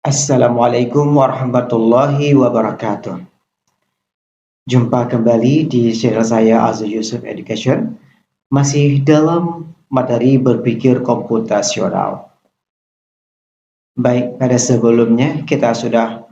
Assalamualaikum warahmatullahi wabarakatuh. Jumpa kembali di channel saya Azul Yusuf Education, masih dalam materi berpikir komputasional. Baik, pada sebelumnya kita sudah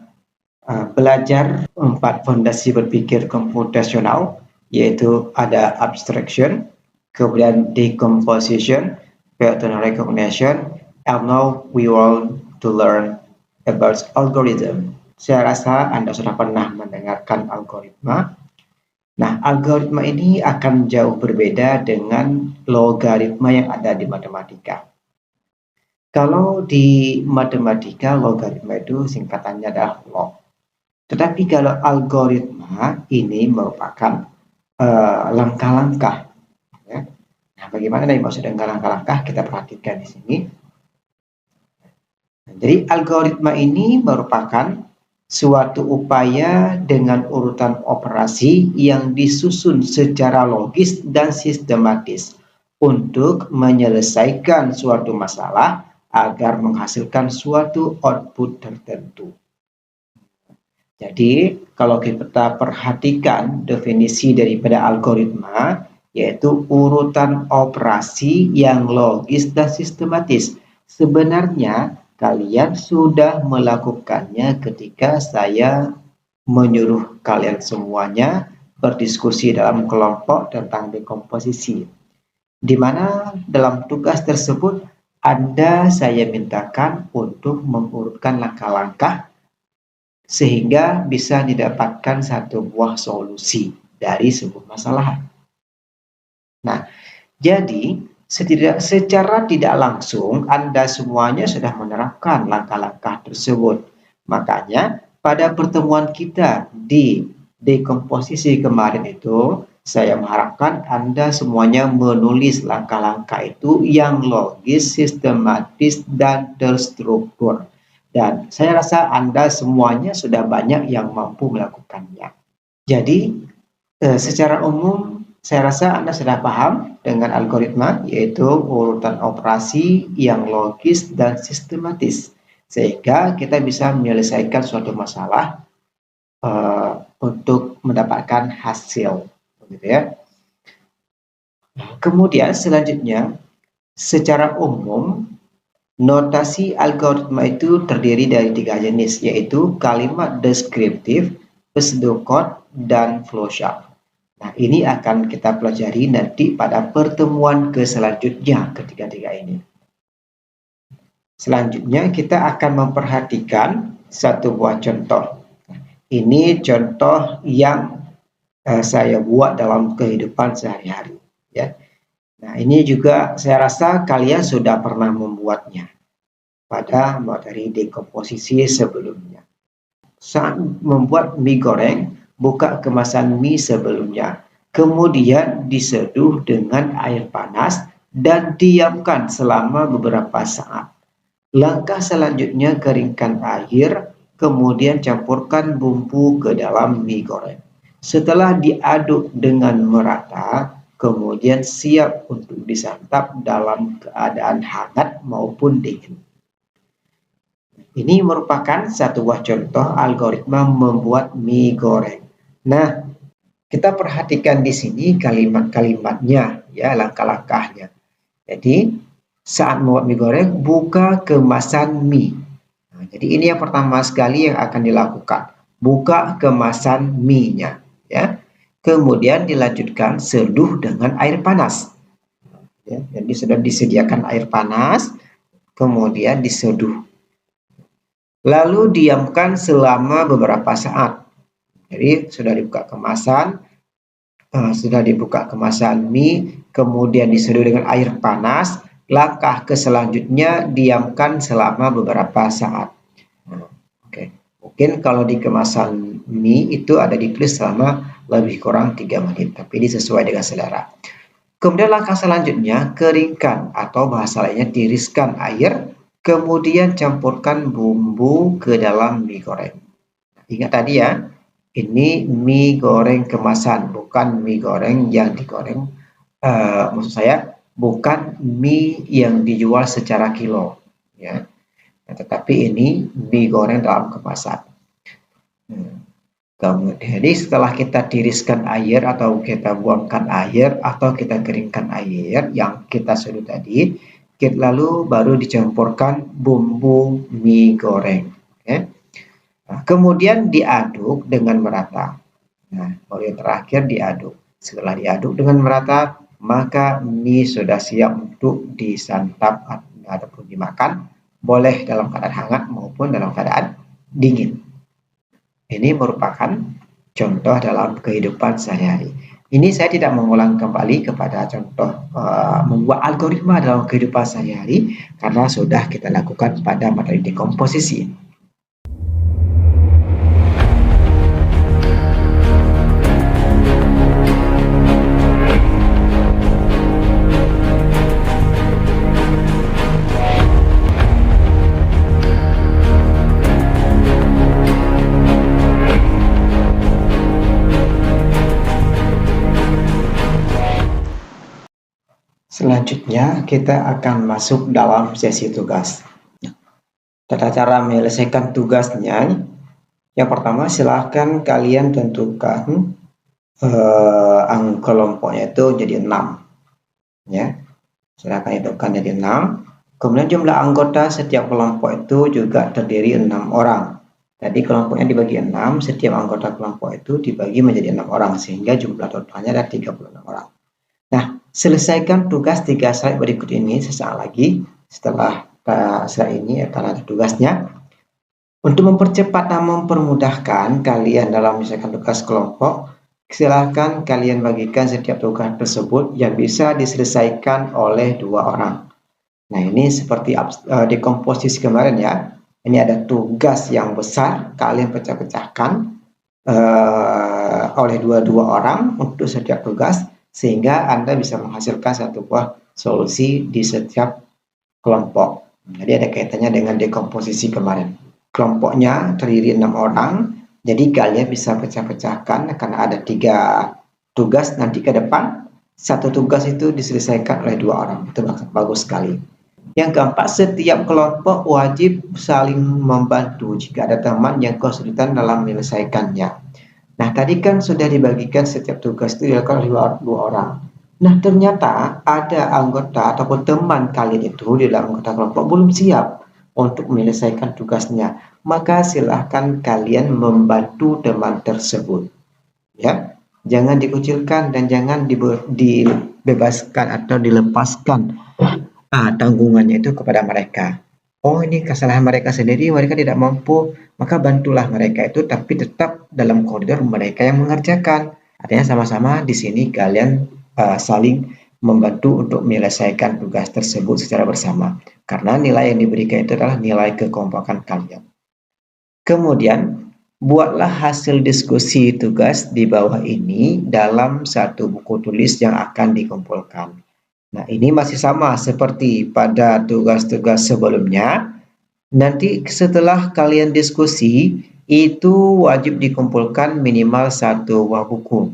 belajar 4 fondasi berpikir komputasional, yaitu ada abstraction, kemudian decomposition, pattern recognition, and now we want to learn about algorithm. Saya rasa Anda sudah pernah mendengarkan algoritma. Nah, algoritma ini akan jauh berbeda dengan logaritma yang ada di matematika. Kalau di matematika, logaritma itu singkatannya adalah log. Tetapi kalau algoritma ini merupakan langkah-langkah. Ya. Nah, bagaimana yang maksud dengan langkah-langkah? Kita perhatikan di sini. Jadi algoritma ini merupakan suatu upaya dengan urutan operasi yang disusun secara logis dan sistematis untuk menyelesaikan suatu masalah agar menghasilkan suatu output tertentu. Jadi, kalau kita perhatikan definisi daripada algoritma, yaitu urutan operasi yang logis dan sistematis. Sebenarnya, kalian sudah melakukannya ketika saya menyuruh kalian semuanya berdiskusi dalam kelompok tentang dekomposisi. Di mana dalam tugas tersebut, saya mintakan untuk mengurutkan langkah-langkah sehingga bisa didapatkan satu buah solusi dari sebuah masalah. Nah, jadi secara tidak langsung Anda semuanya sudah menerapkan langkah-langkah tersebut. Makanya pada pertemuan kita di dekomposisi kemarin itu, saya mengharapkan Anda semuanya menulis langkah-langkah itu yang logis, sistematis, dan terstruktur. Dan saya rasa Anda semuanya sudah banyak yang mampu melakukannya. Jadi, secara umum, saya rasa Anda sudah paham dengan algoritma, yaitu urutan operasi yang logis dan sistematis. Sehingga kita bisa menyelesaikan suatu masalah untuk mendapatkan hasil. Begitu ya. Kemudian selanjutnya, secara umum, notasi algoritma itu terdiri dari 3 jenis, yaitu kalimat deskriptif, pseudocode, dan flowchart. Nah, ini akan kita pelajari nanti pada pertemuan selanjutnya ketiga-tiga ini. Selanjutnya, kita akan memperhatikan satu buah contoh. Ini contoh yang saya buat dalam kehidupan sehari-hari. Ya. Nah, ini juga saya rasa kalian sudah pernah membuatnya pada materi dekomposisi sebelumnya. Saat membuat mie goreng, buka kemasan mie sebelumnya, kemudian diseduh dengan air panas dan diamkan selama beberapa saat. Langkah selanjutnya keringkan air, kemudian campurkan bumbu ke dalam mie goreng. Setelah diaduk dengan merata, kemudian siap untuk disantap dalam keadaan hangat maupun dingin. Ini merupakan satu buah contoh algoritma membuat mie goreng. Nah, kita perhatikan di sini kalimat-kalimatnya, ya, langkah-langkahnya. Jadi, saat membuat mie goreng, buka kemasan mie. Nah, jadi ini yang pertama sekali yang akan dilakukan. Buka kemasan mie-nya, ya. Kemudian dilanjutkan seduh dengan air panas. Ya, jadi sudah disediakan air panas, kemudian diseduh. Lalu diamkan selama beberapa saat. Jadi sudah dibuka kemasan mie, kemudian diseduh dengan air panas. Langkah selanjutnya diamkan selama beberapa saat. Oke. Mungkin kalau di kemasan mie itu ada ditulis selama lebih kurang 3 menit, tapi ini sesuai dengan selera. Kemudian langkah selanjutnya keringkan atau bahasa lainnya tiriskan air, kemudian campurkan bumbu ke dalam mie goreng. Ingat tadi ya, ini mie goreng kemasan, bukan mie goreng yang digoreng. Maksud saya bukan mie yang dijual secara kilo. Ya. Nah, tetapi ini mie goreng dalam kemasan. Jadi setelah kita tiriskan air atau kita buangkan air atau kita keringkan air yang kita seduh tadi, lalu baru dicampurkan bumbu mie goreng. Okay. Nah, kemudian diaduk dengan merata. Nah, baru yang terakhir diaduk. Setelah diaduk dengan merata, maka mie sudah siap untuk disantap ataupun dimakan, boleh dalam keadaan hangat maupun dalam keadaan dingin. Ini merupakan contoh dalam kehidupan sehari-hari. Ini saya tidak mengulang kembali kepada contoh membuat algoritma dalam kehidupan sehari-hari karena sudah kita lakukan pada materi dekomposisi. Selanjutnya, kita akan masuk dalam sesi tugas. Tata cara menyelesaikan tugasnya, yang pertama silahkan kalian tentukan kelompoknya itu jadi 6. Ya, silahkan tentukan jadi 6. Kemudian jumlah anggota setiap kelompok itu juga terdiri 6 orang. Jadi kelompoknya dibagi 6, setiap anggota kelompok itu dibagi menjadi 6 orang, sehingga jumlah totalnya ada 36 orang. Nah, selesaikan tugas 3 slide berikut ini sesaat lagi setelah slide ini akan ada tugasnya. Untuk mempercepat dan mempermudahkan kalian dalam menyelesaikan tugas kelompok, silakan kalian bagikan setiap tugas tersebut yang bisa diselesaikan oleh 2 orang. Nah, ini seperti dekomposisi kemarin ya. Ini ada tugas yang besar, kalian pecah-pecahkan oleh dua orang untuk setiap tugas, sehingga Anda bisa menghasilkan satu buah solusi di setiap kelompok. Jadi ada kaitannya dengan dekomposisi kemarin. Kelompoknya terdiri 6 orang, jadi kalian bisa pecah-pecahkan karena ada 3 tugas nanti ke depan. Satu tugas itu diselesaikan oleh 2 orang, itu bagus sekali. Yang keempat, setiap kelompok wajib saling membantu jika ada teman yang kesulitan dalam menyelesaikannya. Nah, tadi kan sudah dibagikan setiap tugas itu dilakukan oleh 2 orang. Nah, ternyata ada anggota ataupun teman kalian itu di dalam anggota kelompok belum siap untuk menyelesaikan tugasnya. Maka silahkan kalian membantu teman tersebut. Ya, jangan dikucilkan dan jangan dibebaskan atau dilepaskan tanggungannya itu kepada mereka. Oh, ini kesalahan mereka sendiri, mereka tidak mampu, maka bantulah mereka itu, tapi tetap dalam koridor mereka yang mengerjakan. Artinya sama-sama di sini kalian saling membantu untuk menyelesaikan tugas tersebut secara bersama. Karena nilai yang diberikan itu adalah nilai kekompakan kalian. Kemudian, buatlah hasil diskusi tugas di bawah ini dalam satu buku tulis yang akan dikumpulkan. Nah, ini masih sama seperti pada tugas-tugas sebelumnya. Nanti setelah kalian diskusi, itu wajib dikumpulkan minimal 1 buah buku.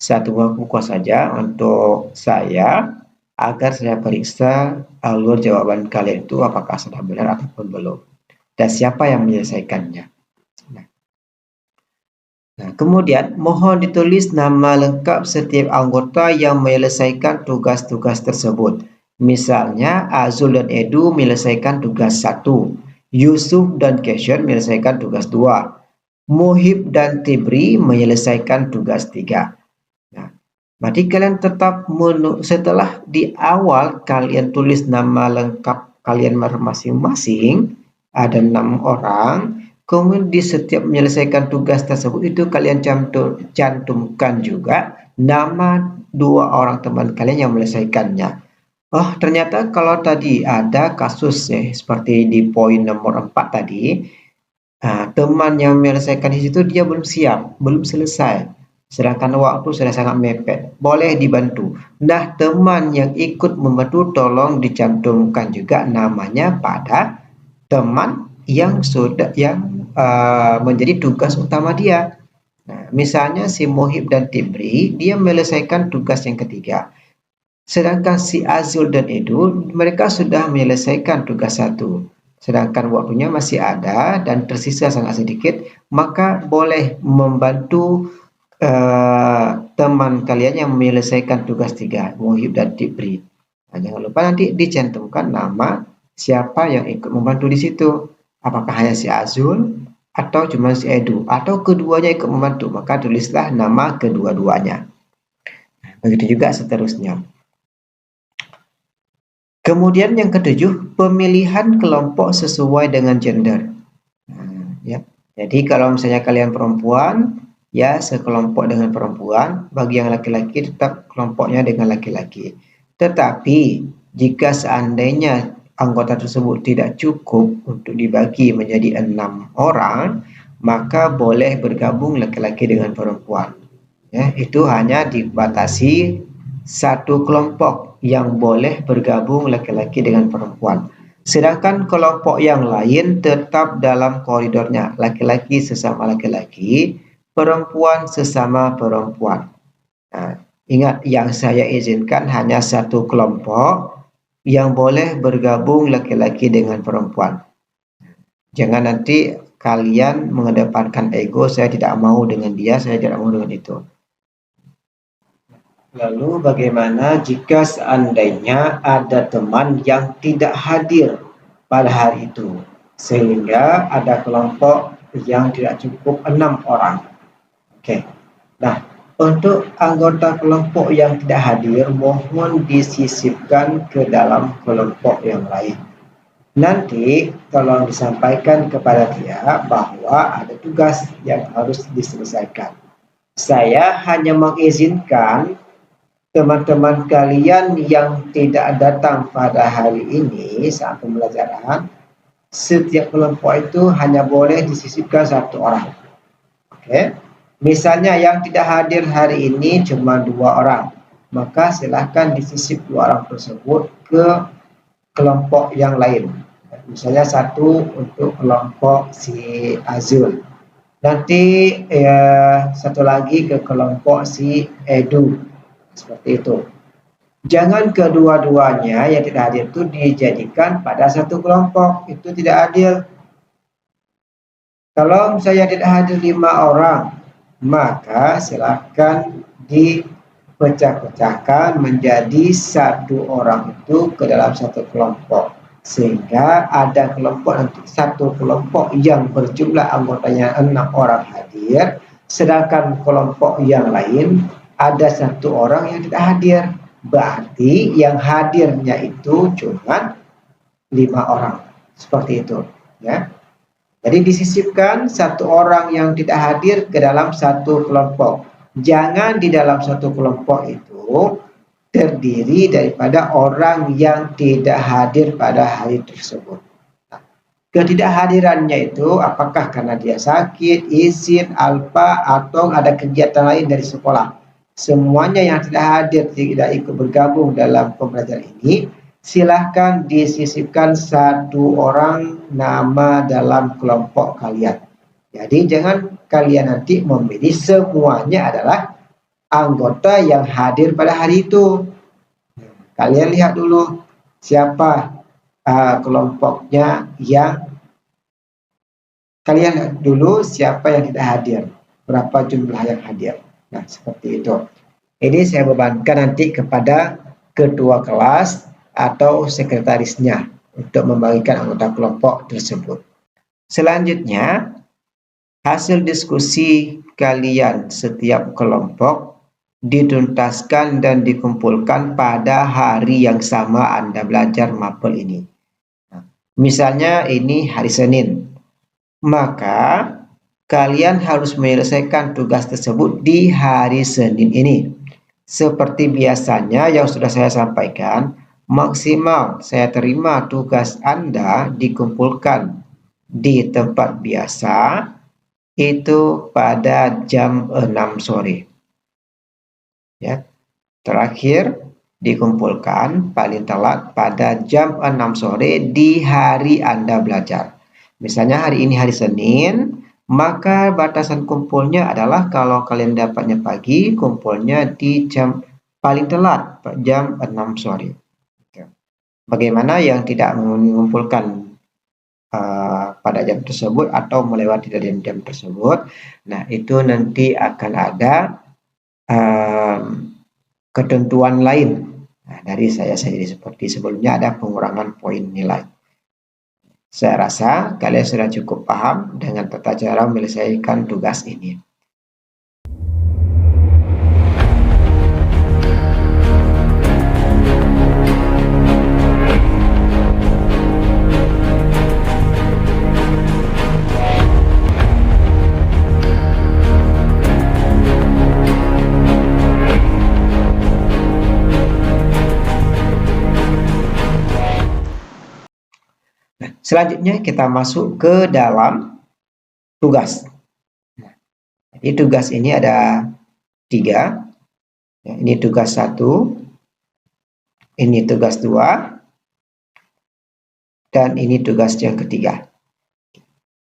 1 buah buku saja untuk saya, agar saya periksa alur jawaban kalian itu apakah sudah benar ataupun belum. Dan siapa yang menyelesaikannya. Nah, kemudian mohon ditulis nama lengkap setiap anggota yang menyelesaikan tugas-tugas tersebut. Misalnya Azul dan Edu menyelesaikan tugas 1, Yusuf dan Keshen menyelesaikan tugas 2, Muhib dan Tibri menyelesaikan tugas 3. Nah, berarti kalian tetap setelah di awal kalian tulis nama lengkap kalian masing-masing, ada 6 orang. Kemudian di setiap menyelesaikan tugas tersebut itu kalian cantumkan juga nama 2 orang teman kalian yang menyelesaikannya. Oh, ternyata kalau tadi ada kasus seperti di poin nomor 4 tadi, teman yang menyelesaikan di situ dia belum siap, belum selesai. Sedangkan waktu sudah sangat mepet, boleh dibantu. Nah, teman yang ikut membantu tolong dicantumkan juga namanya pada teman yang menjadi tugas utama dia. Nah, misalnya si Muhib dan Tibri, dia menyelesaikan tugas yang ketiga. Sedangkan si Azul dan Edu, mereka sudah menyelesaikan tugas 1. sedangkan waktunya masih ada dan tersisa sangat sedikit, maka boleh membantu teman kalian yang menyelesaikan tugas 3, Muhib dan Tibri. Nah, jangan lupa nanti dicantumkan nama siapa yang ikut membantu di situ. Apakah hanya si Azul atau cuma si Edu atau keduanya ikut membantu, maka tulislah nama kedua-duanya. Begitu juga seterusnya. Kemudian yang ketujuh, pemilihan kelompok sesuai dengan gender. Ya. Jadi kalau misalnya kalian perempuan, ya sekelompok dengan perempuan, bagi yang laki-laki tetap kelompoknya dengan laki-laki. Tetapi jika seandainya anggota tersebut tidak cukup untuk dibagi menjadi 6 orang, maka boleh bergabung laki-laki dengan perempuan. Ya, itu hanya dibatasi satu kelompok yang boleh bergabung laki-laki dengan perempuan. Sedangkan kelompok yang lain tetap dalam koridornya, laki-laki sesama laki-laki, perempuan sesama perempuan. Nah, ingat, yang saya izinkan hanya satu kelompok yang boleh bergabung laki-laki dengan perempuan. Jangan nanti kalian mengedepankan ego, saya tidak mau dengan dia, saya tidak mau dengan itu. Lalu bagaimana jika seandainya ada teman yang tidak hadir pada hari itu, sehingga ada kelompok yang tidak cukup 6 orang. Oke. Nah, untuk anggota kelompok yang tidak hadir, mohon disisipkan ke dalam kelompok yang lain. Nanti tolong disampaikan kepada dia bahwa ada tugas yang harus diselesaikan. Saya hanya mengizinkan teman-teman kalian yang tidak datang pada hari ini saat pembelajaran, setiap kelompok itu hanya boleh disisipkan satu orang. Oke. Misalnya yang tidak hadir hari ini cuma 2 orang, maka silahkan disisip 2 orang tersebut ke kelompok yang lain. Misalnya satu untuk kelompok si Azul. Nanti satu lagi ke kelompok si Edu. Seperti itu. Jangan kedua-duanya yang tidak hadir itu dijadikan pada satu kelompok. Itu tidak adil. Kalau saya tidak hadir 5 orang, maka silakan dipecah-pecahkan menjadi satu orang itu ke dalam satu kelompok. Sehingga ada kelompok nanti satu kelompok yang berjumlah anggotanya 6 orang hadir, sedangkan kelompok yang lain ada satu orang yang tidak hadir. Berarti yang hadirnya itu cuma 5 orang. Seperti itu. Ya. Jadi disisipkan satu orang yang tidak hadir ke dalam satu kelompok. Jangan di dalam satu kelompok itu terdiri daripada orang yang tidak hadir pada hari tersebut. Ketidakhadirannya itu apakah karena dia sakit, izin, alpa, atau ada kegiatan lain dari sekolah. Semuanya yang tidak hadir, tidak ikut bergabung dalam pembelajaran ini, silahkan disisipkan satu orang nama dalam kelompok kalian. Jadi jangan kalian nanti memilih semuanya adalah anggota yang hadir pada hari itu. Kalian lihat dulu siapa kelompoknya yang kalian lihat dulu siapa yang tidak hadir, berapa jumlah yang hadir. Nah, seperti itu. Ini saya bebankan nanti kepada ketua kelas atau sekretarisnya untuk membagikan anggota kelompok tersebut. Selanjutnya, hasil diskusi kalian setiap kelompok dituntaskan dan dikumpulkan pada hari yang sama Anda belajar mapel ini. Nah, misalnya ini hari Senin, maka kalian harus menyelesaikan tugas tersebut di hari Senin ini. Seperti biasanya yang sudah saya sampaikan, maksimal saya terima tugas Anda dikumpulkan di tempat biasa itu pada jam 6 sore. Ya. Terakhir dikumpulkan paling telat pada jam 6 sore di hari Anda belajar. Misalnya hari ini hari Senin, maka batasan kumpulnya adalah kalau kalian dapatnya pagi, kumpulnya di jam paling telat jam 6 sore. Bagaimana yang tidak mengumpulkan pada jam tersebut atau melewati dari jam tersebut. Nah, itu nanti akan ada ketentuan lain dari saya sendiri, seperti sebelumnya ada pengurangan poin nilai. Saya rasa kalian sudah cukup paham dengan tata cara menyelesaikan tugas ini. Selanjutnya kita masuk ke dalam tugas. Jadi tugas ini ada 3. Ini tugas 1, ini tugas 2, dan ini tugas yang ketiga.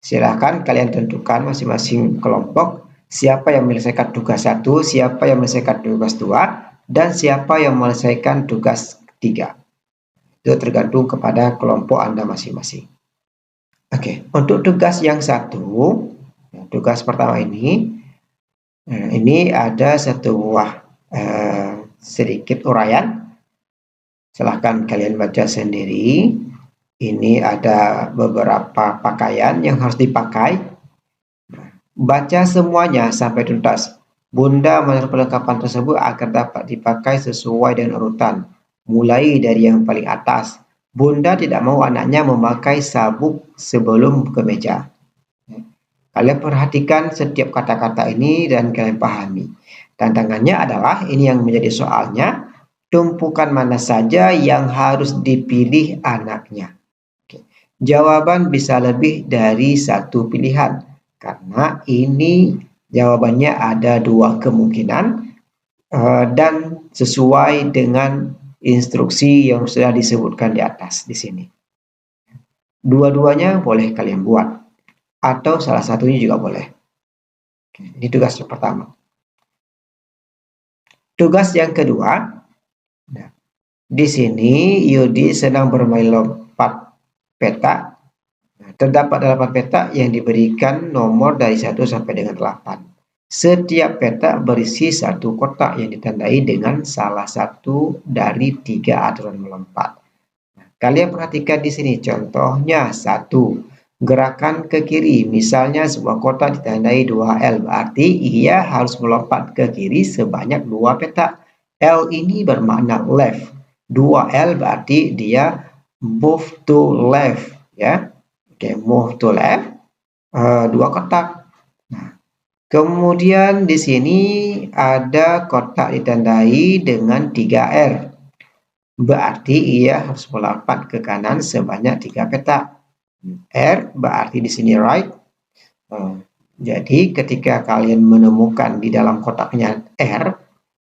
Silahkan kalian tentukan masing-masing kelompok siapa yang menyelesaikan tugas 1, siapa yang menyelesaikan tugas 2, dan siapa yang menyelesaikan tugas 3. Itu tergantung kepada kelompok Anda masing-masing. Oke, untuk tugas yang 1, tugas pertama ini ada sebuah sedikit uraian. Silahkan kalian baca sendiri. Ini ada beberapa pakaian yang harus dipakai. Baca semuanya sampai tuntas. Bunda menurut perlengkapan tersebut agar dapat dipakai sesuai dengan urutan. Mulai dari yang paling atas. Bunda tidak mau anaknya memakai sabuk sebelum ke meja. Kalian perhatikan setiap kata-kata ini dan kalian pahami. Tantangannya adalah, ini yang menjadi soalnya, tumpukan mana saja yang harus dipilih anaknya. Oke. Jawaban bisa lebih dari satu pilihan, karena ini jawabannya ada 2 kemungkinan dan sesuai dengan instruksi yang sudah disebutkan di atas di sini. Dua-duanya boleh kalian buat, atau salah satunya juga boleh. Oke, ini tugas yang pertama. Tugas yang kedua, nah, di sini Yudi sedang bermain lompat peta. Nah, terdapat 8 peta yang diberikan nomor dari 1 sampai dengan 8. Setiap peta berisi 1 kotak yang ditandai dengan salah satu dari 3 aturan melompat. Nah, kalian perhatikan di sini contohnya 1. Gerakan ke kiri, misalnya sebuah kotak ditandai 2L, berarti ia harus melompat ke kiri sebanyak 2 peta. L ini bermakna left. 2L berarti dia move to left, ya. Oke, move to left, 2 kotak. Kemudian di sini ada kotak ditandai dengan 3R. Berarti ia harus melompat ke kanan sebanyak 3 peta. R berarti di sini right. Jadi ketika kalian menemukan di dalam kotaknya R,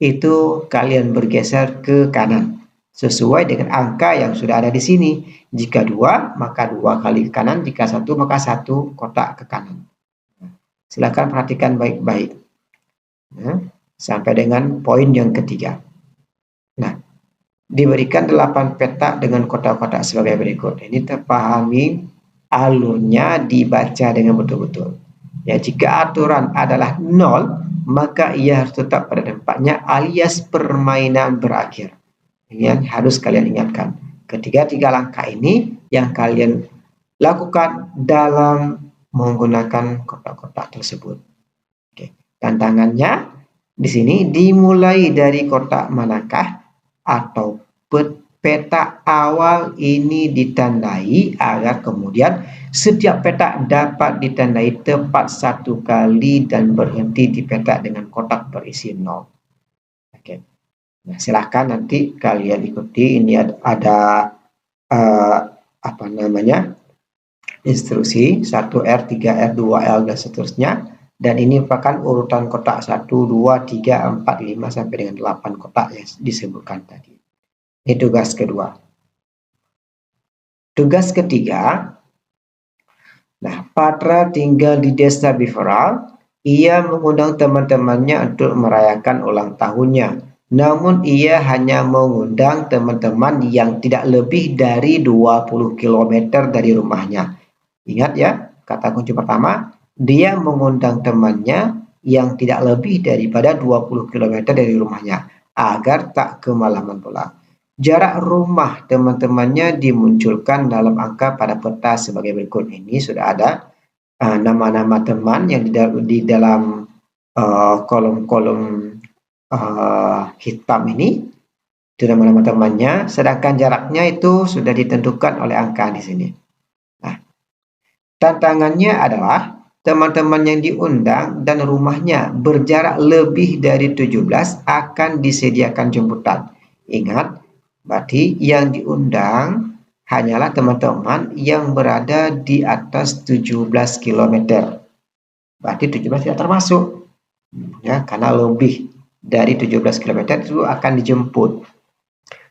itu kalian bergeser ke kanan sesuai dengan angka yang sudah ada di sini. Jika 2, maka 2 kali ke kanan. Jika 1, maka 1 kotak ke kanan. Silakan perhatikan baik-baik sampai dengan poin yang ketiga. Nah, diberikan 8 peta dengan kotak-kotak sebagai berikut. Ini terpahami alurnya, dibaca dengan betul-betul. Ya, jika aturan adalah 0, maka ia harus tetap pada tempatnya alias permainan berakhir. Ini yang harus kalian ingatkan. Ketiga langkah ini yang kalian lakukan dalam menggunakan kotak-kotak tersebut. Oke. Tantangannya di sini dimulai dari kotak manakah atau peta awal ini ditandai agar kemudian setiap peta dapat ditandai tepat 1 kali dan berhenti di peta dengan kotak berisi 0. Oke. Nah, silahkan nanti kalian ikuti. Ini ada instruksi 1R, 3R, 2L, dan seterusnya. Dan ini merupakan urutan kotak 1, 2, 3, 4, 5, sampai dengan 8 kotak yang disebutkan tadi. Ini tugas kedua. Tugas ketiga, nah, Patra tinggal di desa Biferal. Ia mengundang teman-temannya untuk merayakan ulang tahunnya. Namun ia hanya mengundang teman-teman yang tidak lebih dari 20 km dari rumahnya. Ingat ya, kata kunci pertama, dia mengundang temannya yang tidak lebih daripada 20 km dari rumahnya agar tak kemalaman pulang. Jarak rumah teman-temannya dimunculkan dalam angka pada peta sebagai berikut. Ini sudah ada nama-nama teman yang di dalam kolom-kolom hitam ini. Itu nama-nama temannya, sedangkan jaraknya itu sudah ditentukan oleh angka di sini. Nah, tantangannya adalah teman-teman yang diundang dan rumahnya berjarak lebih dari 17 akan disediakan jemputan. Ingat, berarti yang diundang hanyalah teman-teman yang berada di atas 17 km. Berarti 17 tidak termasuk. Ya, karena lebih dari 17 km itu akan dijemput.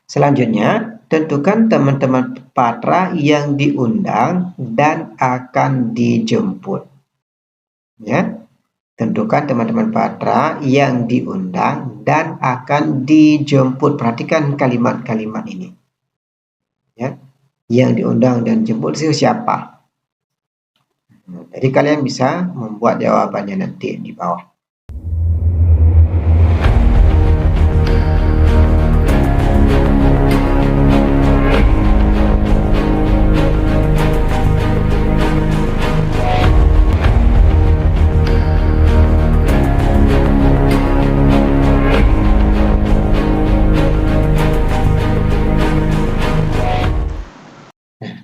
Selanjutnya, tentukan teman-teman Patra yang diundang dan akan dijemput. Ya, tentukan teman-teman Patra yang diundang dan akan dijemput. Perhatikan kalimat-kalimat ini. Ya, yang diundang dan jemput itu siapa? Jadi kalian bisa membuat jawabannya nanti di bawah.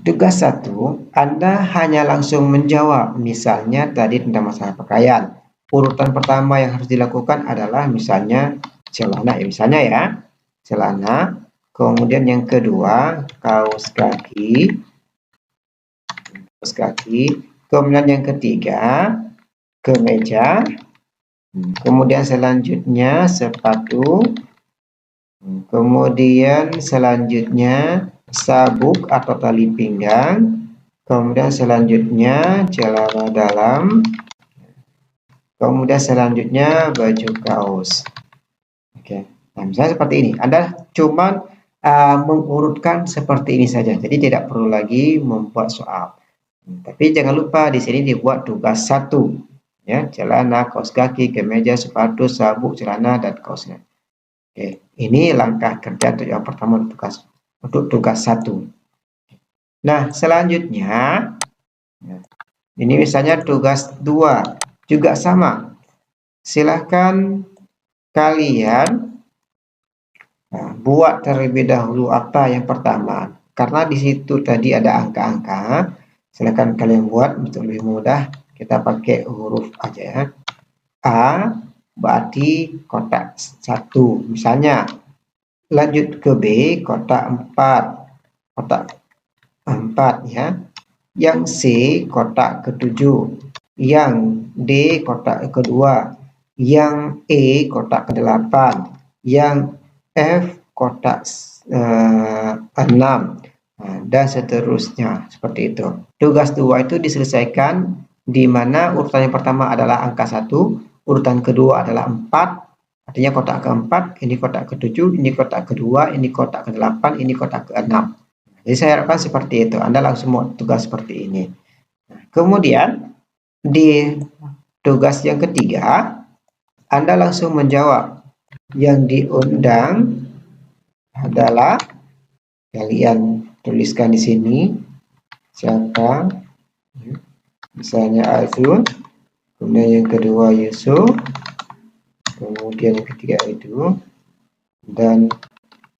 Tugas 1, Anda hanya langsung menjawab. Misalnya tadi tentang masalah pakaian. Urutan pertama yang harus dilakukan adalah misalnya celana, ya misalnya ya, celana. Kemudian yang kedua, kaos kaki. Kemudian yang ketiga, kemeja. Kemudian selanjutnya sepatu. Kemudian selanjutnya sabuk atau tali pinggang, kemudian selanjutnya celana dalam, kemudian selanjutnya baju kaos. Oke, nah misalnya seperti ini. Anda cuma mengurutkan seperti ini saja, jadi tidak perlu lagi membuat soal. Tapi jangan lupa di sini dibuat tugas 1, ya, celana, kaos kaki, kemeja, sepatu, sabuk, celana, dan kaosnya. Oke, ini langkah kerja yang pertama untuk tugas 1. Nah, selanjutnya, ini misalnya tugas 2, juga sama. Silahkan kalian buat terlebih dahulu apa yang pertama. Karena di situ tadi ada angka-angka, silahkan kalian buat untuk lebih mudah. Kita pakai huruf aja ya. A berarti kotak 1. Misalnya, lanjut ke B, kotak 4 ya. Yang C, kotak ke-7. Yang D, kotak kedua. Yang E, kotak ke-8. Yang F, kotak 6. Dan seterusnya, seperti itu. Tugas 2 itu diselesaikan di mana urutan yang pertama adalah angka 1, urutan kedua adalah 4, artinya kotak ke-4, ini kotak ke-7, ini kotak kedua, ini kotak ke-8, ini kotak ke-6. Jadi saya harapkan seperti itu. Anda langsung mau tugas seperti ini. Nah, kemudian di tugas yang ketiga, Anda langsung menjawab. Yang diundang adalah, kalian tuliskan di sini siapa. Misalnya Azul, kemudian yang kedua Yusuf, kemudian yang ketiga itu, dan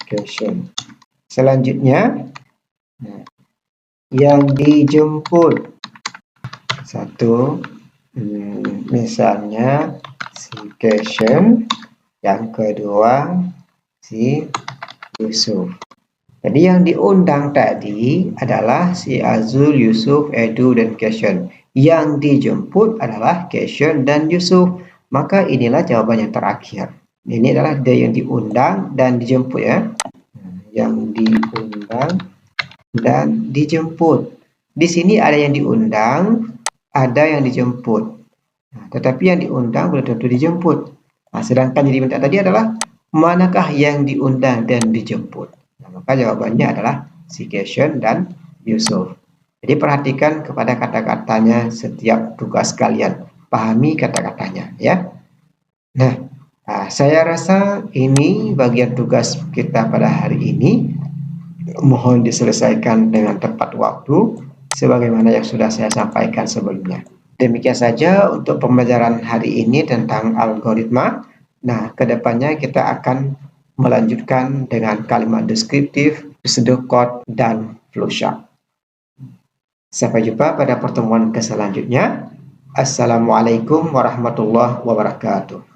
question. Selanjutnya, yang dijemput 1, misalnya si question, yang kedua si Yusuf. Jadi yang diundang tadi adalah si Azul, Yusuf, Edu, dan question. Yang dijemput adalah question dan Yusuf. Maka inilah jawaban yang terakhir. Ini adalah dia yang diundang dan dijemput ya. Yang diundang dan dijemput. Di sini ada yang diundang, ada yang dijemput. Nah, tetapi yang diundang belum tentu dijemput. Nah, sedangkan yang diminta tadi adalah manakah yang diundang dan dijemput. Nah, maka jawabannya adalah si question dan Yusuf. Jadi perhatikan kepada kata-katanya setiap tugas kalian. Pahami kata-katanya ya. Nah, saya rasa ini bagian tugas kita pada hari ini. Mohon diselesaikan dengan tepat waktu sebagaimana yang sudah saya sampaikan sebelumnya. Demikian saja untuk pembelajaran hari ini tentang algoritma. Nah, kedepannya kita akan melanjutkan dengan kalimat deskriptif, pseudocode, dan flowchart. Sampai jumpa pada pertemuan selanjutnya. Assalamualaikum warahmatullahi wabarakatuh.